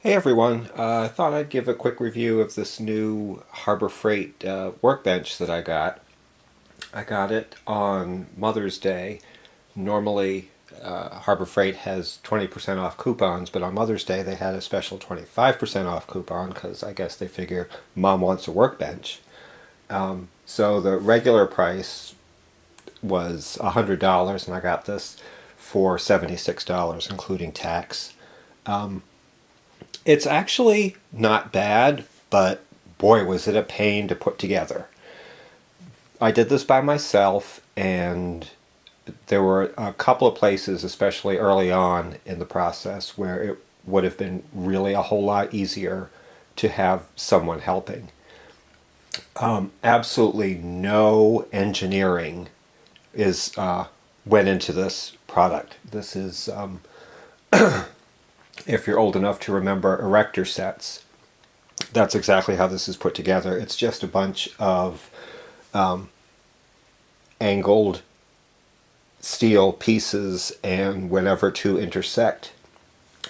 Hey everyone, I thought I'd give a quick review of this new Harbor Freight workbench that I got. I got it on Mother's Day. Normally, Harbor Freight has 20% off coupons, but on Mother's Day they had a special 25% off coupon because I guess they figure mom wants a workbench. So the regular price was $100 and I got this for $76, including tax. It's actually not bad, but boy, was it a pain to put together. I did this by myself, and there were a couple of places, especially early on in the process, where it would have been really a whole lot easier to have someone helping. Absolutely no engineering is went into this product. This is, if you're old enough to remember erector sets, that's exactly how this is put together. It's just a bunch of angled steel pieces, and whenever two intersect,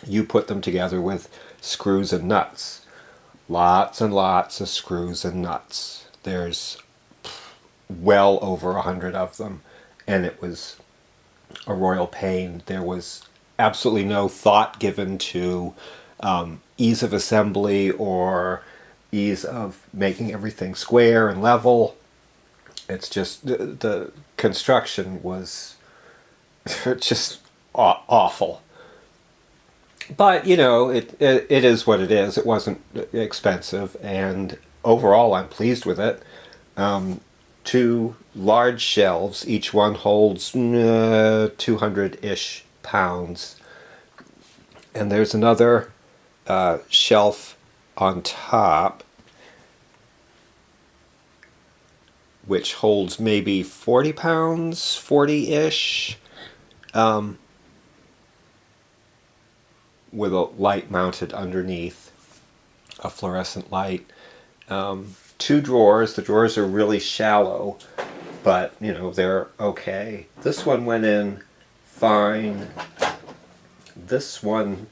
you put them together with screws and nuts. Lots and lots of screws and nuts. There's well over 100 of them, and it was a royal pain. There was absolutely no thought given to ease of assembly or ease of making everything square and level. It's just the construction was just awful. But you know, it is what it is. It wasn't expensive, and overall, I'm pleased with it. Two large shelves, each one holds 200-ish pounds, and there's another shelf on top which holds maybe 40 pounds, 40-ish, with a light mounted underneath, a fluorescent light. Two drawers. The drawers are really shallow, but you know, they're okay. This one went in fine. This one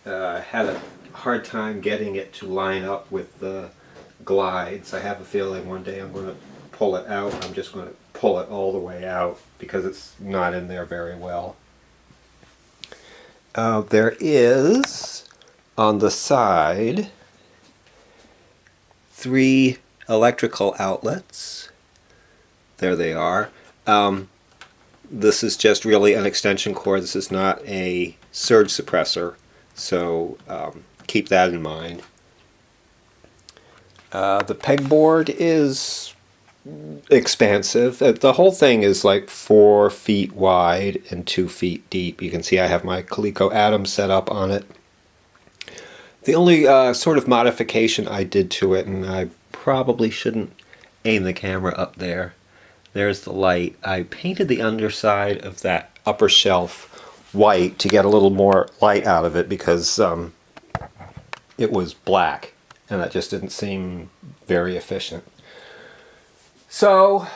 had a hard time getting it to line up with the glides. I have a feeling one day I'm going to pull it out. I'm just going to pull it all the way out because it's not in there very well. There is, on the side, three electrical outlets. There they are. This is just really an extension cord. This is not a surge suppressor, so keep that in mind. The pegboard is expansive. The whole thing is like 4 feet wide and 2 feet deep. You can see I have my Coleco Atom set up on it. The only sort of modification I did to it, and I probably shouldn't aim the camera up there. There's the light. I painted the underside of that upper shelf white to get a little more light out of it because it was black, and that just didn't seem very efficient. So,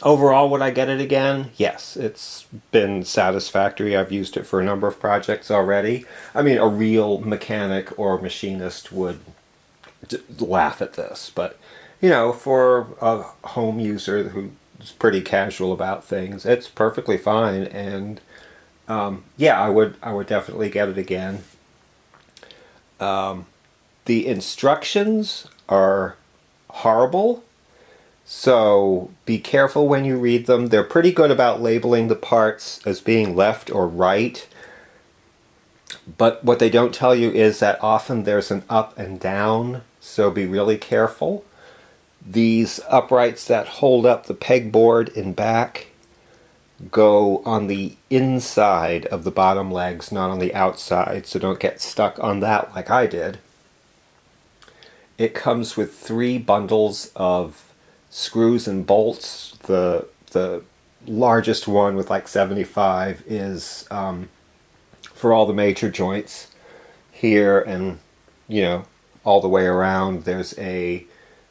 overall, would I get it again? Yes, it's been satisfactory. I've used it for a number of projects already. I mean, a real mechanic or machinist would laugh at this, but you know, for a home user who's pretty casual about things, it's perfectly fine. And yeah, I would definitely get it again. The instructions are horrible. So be careful when you read them. They're pretty good about labeling the parts as being left or right. But what they don't tell you is that often there's an up and down, so be really careful. These uprights that hold up the pegboard in back go on the inside of the bottom legs, not on the outside, so don't get stuck on that like I did. It comes with 3 bundles of screws and bolts. The largest one with like 75 is for all the major joints here, and you know, all the way around. There's a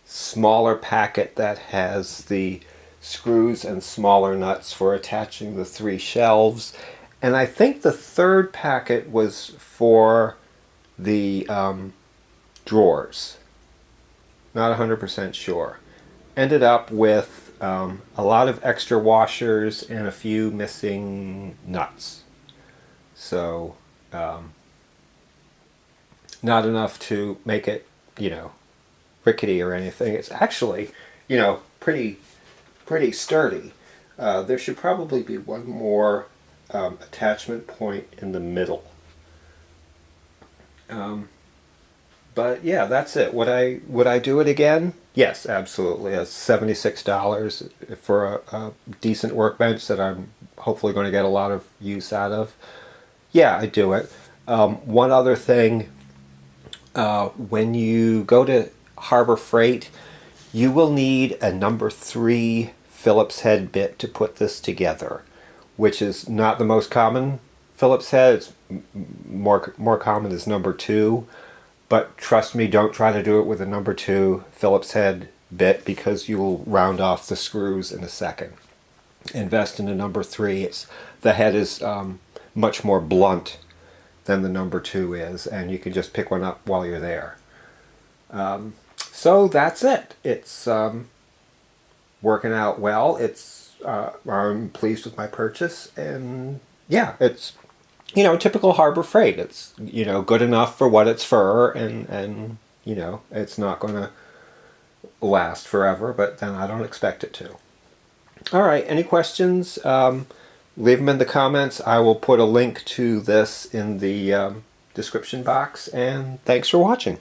smaller packet that has the screws and smaller nuts for attaching the 3 shelves, and I think the third packet was for the drawers. Not 100% sure. Ended up with a lot of extra washers and a few missing nuts. So not enough to make it, rickety or anything. It's actually, pretty sturdy. There should probably be one more attachment point in the middle. But yeah, that's it. Would I do it again? Yes, absolutely. It's $76 for a decent workbench that I'm hopefully going to get a lot of use out of. Yeah, I do it. One other thing, when you go to Harbor Freight, you will need a number 3 Phillips head bit to put this together, which is not the most common Phillips head. It's more common is number 2. But trust me, don't try to do it with a number 2 Phillips head bit because you will round off the screws in a second. Invest in a number 3. The head is much more blunt than the number 2 is, and you can just pick one up while you're there. So that's it. It's working out well. I'm pleased with my purchase, and yeah, it's typical Harbor Freight. It's good enough for what it's for, and it's not going to last forever, but then I don't expect it to. All right, any questions? Leave them in the comments. I will put a link to this in the description box, and thanks for watching.